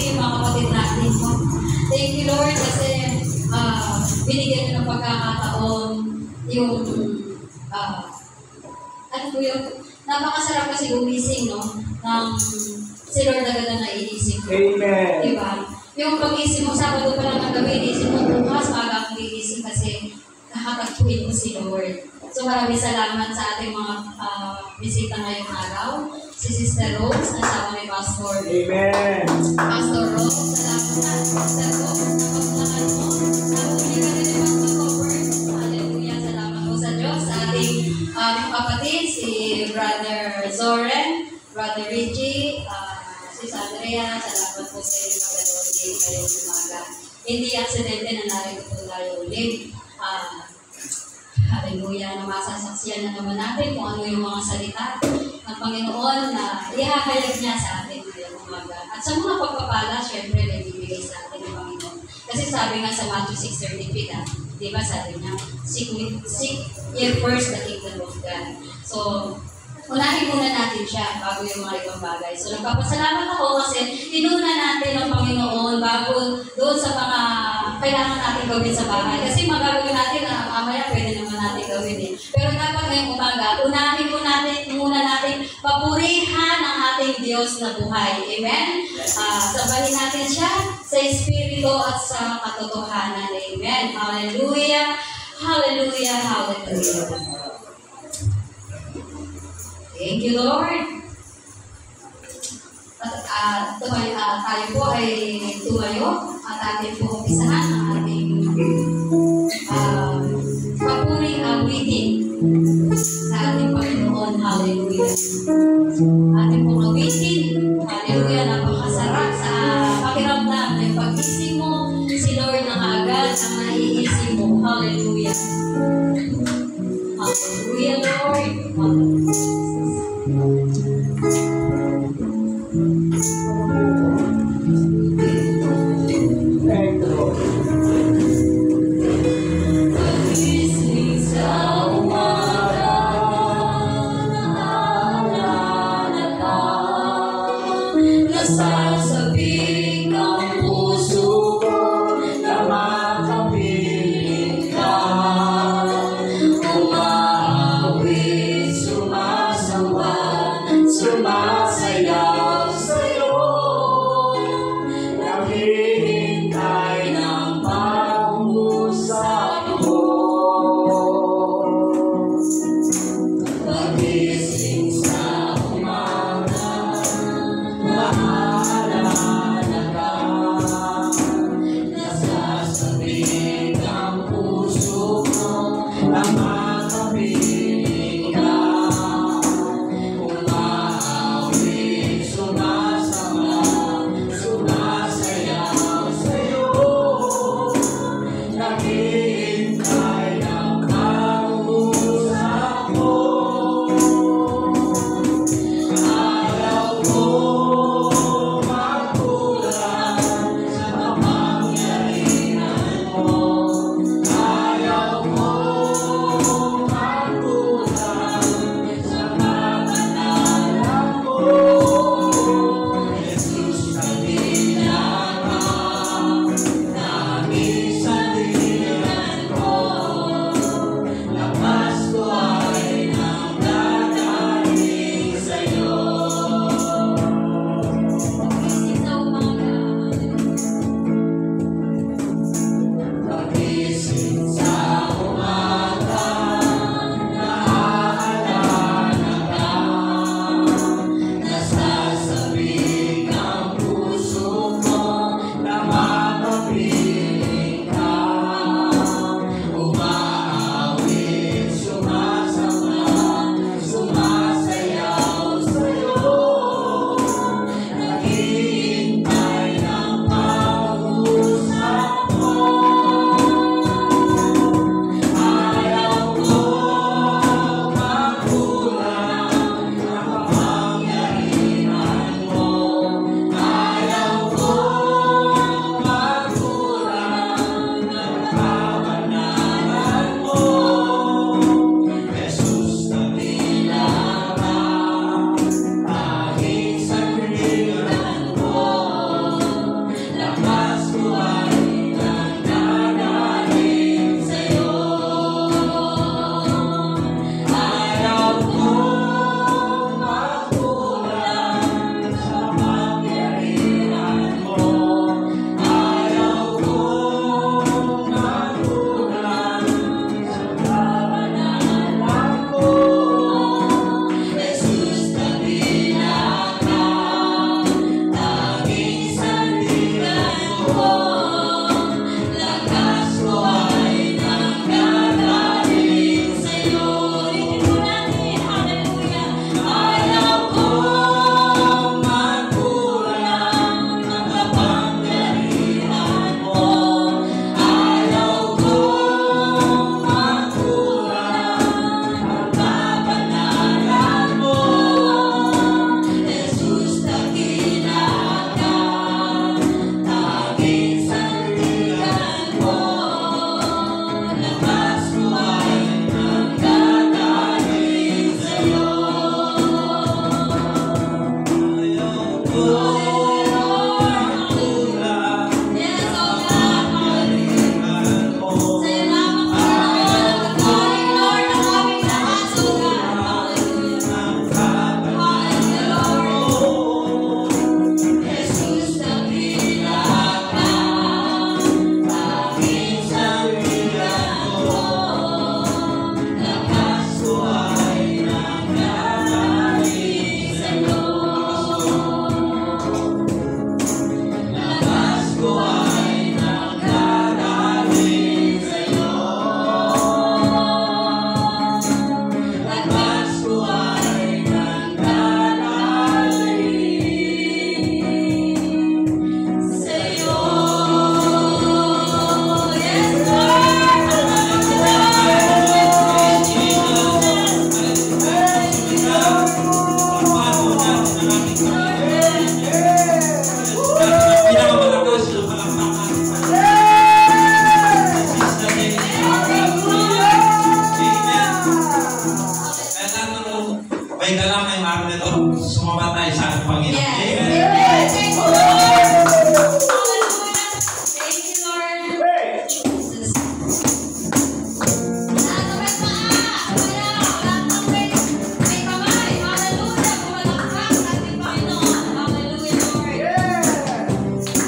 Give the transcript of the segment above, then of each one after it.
yung mga kapatid natin. Thank you, Lord, kasi binigyan nyo ng pagkakataon yung ano po yung napakasarap kasi gumising, no? Ng si Lord agad na naiisip ko. Amen. Diba? Yung pag-isip mo, Sabado pa lang ang gawin, isip mo bukas, maaga akong iisip kasi nakakatuwin ko si Lord. So maraming salamat sa ating mga bisita ngayong araw. Si Sister Rose, nasama ni Pastor. Amen. Pastor Rose, salamat na. Sister Rose, napaglakan mo. Napuli ka rin ni Pastor Robert. Hallelujah, salamat po sa Diyos. Sa ating kapatid, si Brother Zoren, Brother Richie, Sis Andrea, salamat po sa inyo pagkakalood din ngayong umaga. Hindi aksidente na narito po tayo ulit. Hallelujah, na masasaksiyan na naman natin kung ano yung mga salita ng Panginoon na ihahayag niya sa atin ngayong umaga. At sa mga pagpapala, syempre, na ibibigay sa atin ng Panginoon. Kasi sabi nga sa Matthew 6:33, di ba sabi niya, seek ye first the kingdom of God. So, unahin muna natin siya bago yung mga ibang bagay. So, nagpapasalamat ako kasi inuna natin ang Panginoon bago doon sa mga kailangan natin gawin sa bahay. Kasi magagawin natin na mamaya pwede naman natin gawin eh. Pero dapat ngayong umaga, unahin muna natin papurihan ang ating Diyos na buhay. Amen? Sabahin natin siya sa Espiritu at sa katotohanan. Amen? Hallelujah! Hallelujah! Hallelujah! Thank you, Lord. At tayo po ay tumayo at atin po umpisahan ang ating papuring awitin sa ating Panginoon. Hallelujah. Ating pong awitin. Hallelujah. Napakasarap sa pakiramdam na yung pag-isip mo, si Lord na kaagad ang naiisip mo. Hallelujah. Hallelujah, Lord. Hallelujah. So naman ito, sumama tayo sa ating Panginoon. Yes. Amen. Amen. Thank you, Lord. Hallelujah. Thank you, Lord. Jesus. Lahat ng may paa, sumayaw. Lahat ng may kamay. Hallelujah. Pumalakpak sa ating Panginoon. Hallelujah, Lord. Sa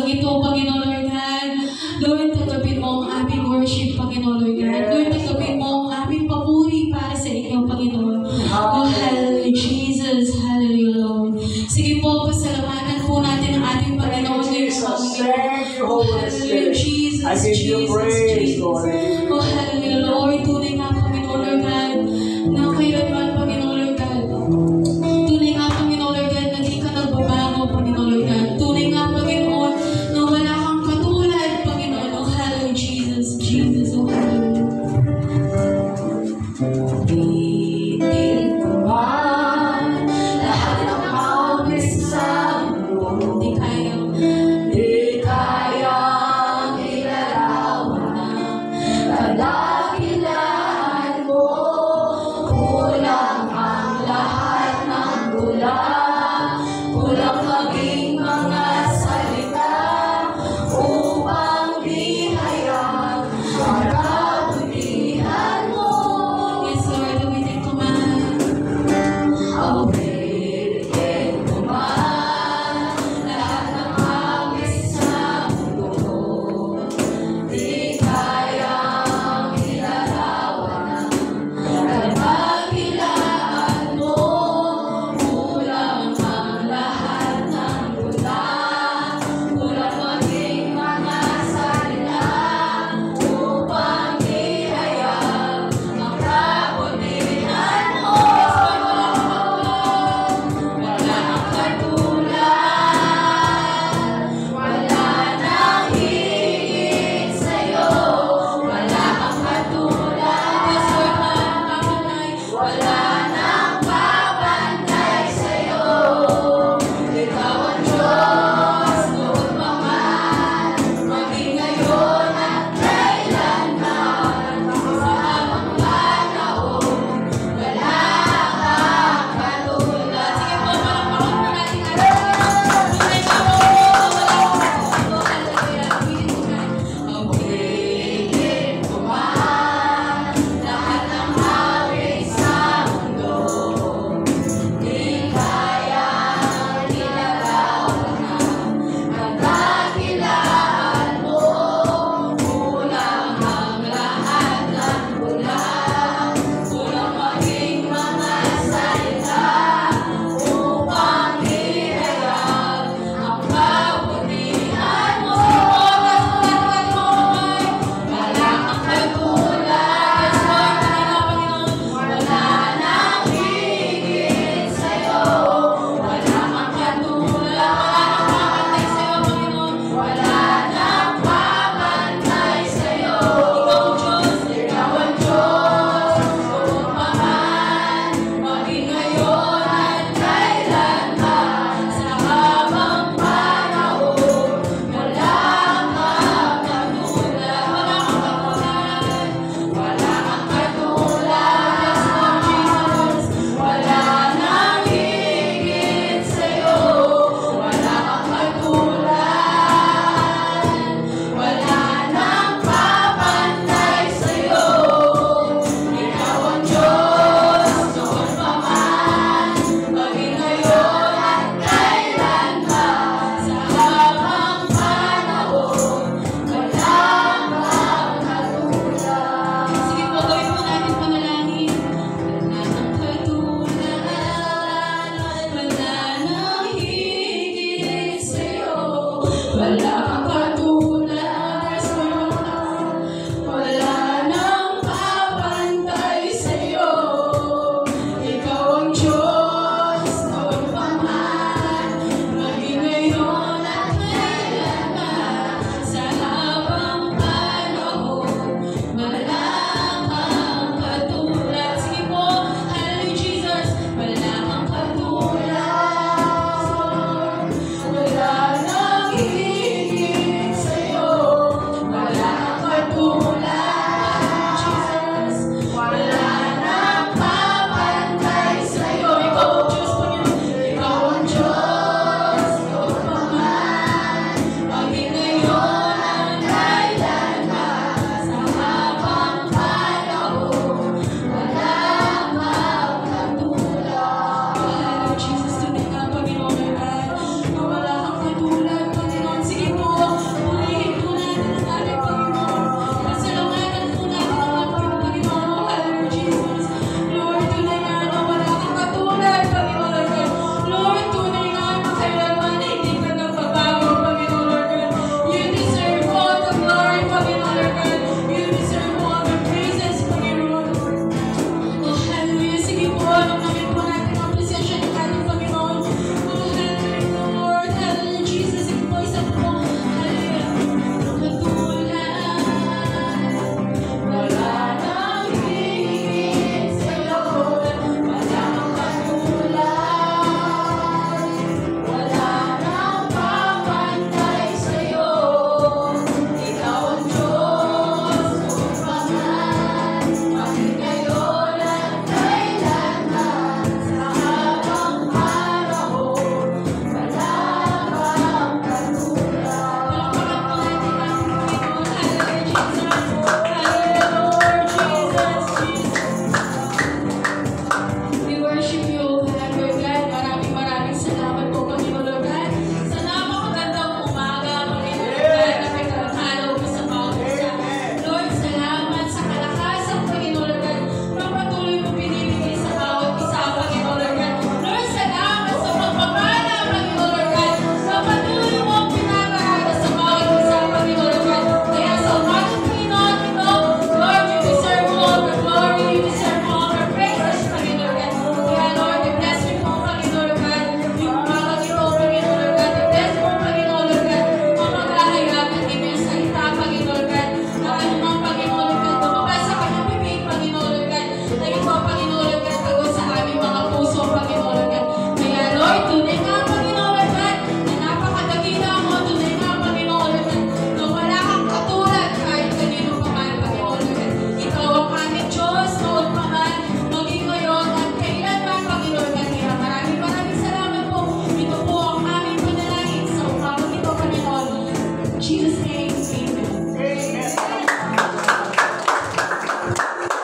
umagang ito, Panginoon Lord God. Lord, tanggapin mo ang aming worship, Panginoon Lord God. Lord, tanggapin mo ang aming papuri para sa inyo, Panginoon. Oh, hallelujah, Jesus. Hallelujah, Lord. Sige po, pasalamatan po natin ang ating Panginoon ngayong Thank you, Holy Hallelujah, Spirit. Jesus, I give you Jesus, praise, Jesus. Lord. Oh, hallelujah, Lord. Tunay nga, Panginoon Lord God.